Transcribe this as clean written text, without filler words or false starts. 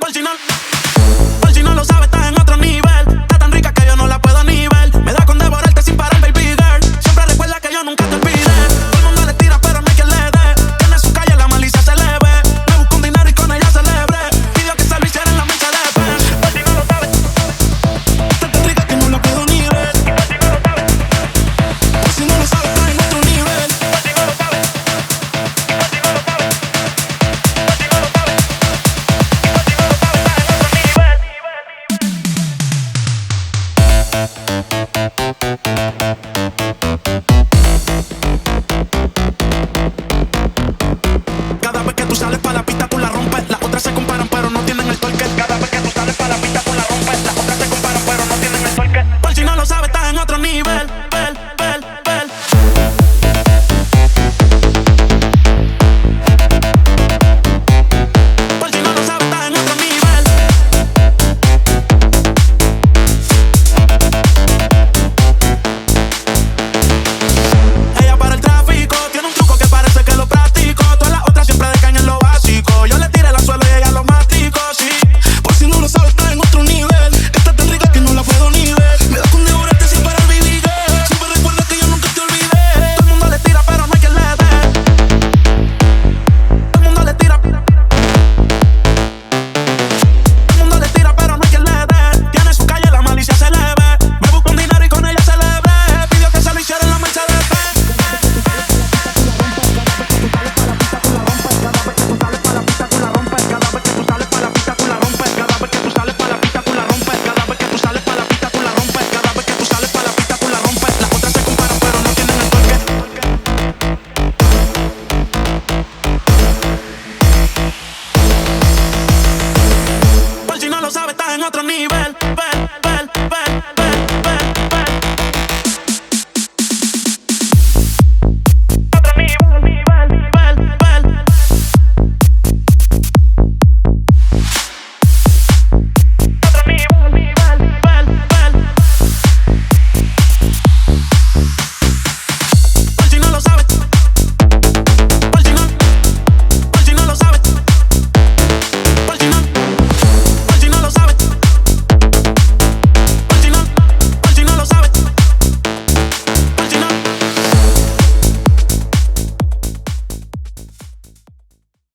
Por si no lo sabes, estás en otro nivel. Está tan rica que yo no la puedo ni ver. Me da con devorarte sin parar, baby girl. Siempre recuerda que yo nunca te olvidé. Todo el mundo le tira, pero no hay quien le dé. Tiene su calle, la malicia se le ve. Me busco un dinero y con ella celebre. Pidió que se lo hiciera en la Mercedes Benz. Por si no lo sabes, está tan rica que no la puedo ni ver. Por si no lo sabes, estás en otro nivel. Por si no lo sabes, cada vez que tú sales pa' la pista tú la rompes. Las otras se comparan pero no tienen el torque. Cada vez que tú sales pa' la pista tú la rompes. Las otras se comparan pero no tienen el torque. Por si no lo sabes, estás en otro nivel. Por si no lo sabes, estás en otro nivel. Ella para el tráfico tiene un truco que parece que lo practico. Todas las otras siempre decaen en lo básico. Yo le tiré el anzuelo y ella lo masticó, sí. Por si no lo sabes, está en otro nivel. Está tan rica que no la puedo ni ver. Me da con devorarte sin parar, baby girl. Siempre recuerda que yo nunca te olvidé. Todo el mundo le tira, pero no hay quien le dé. Todo el mundo le tira. Todo el mundo le tira, pero no hay quien le dé. Tiene su calle, la malicia se le ve. Me busco un dinero y con ella celebre. Pidió que se lo hiciera en la Mercedes Benz. Por si no lo sabes, estás en otro nivel.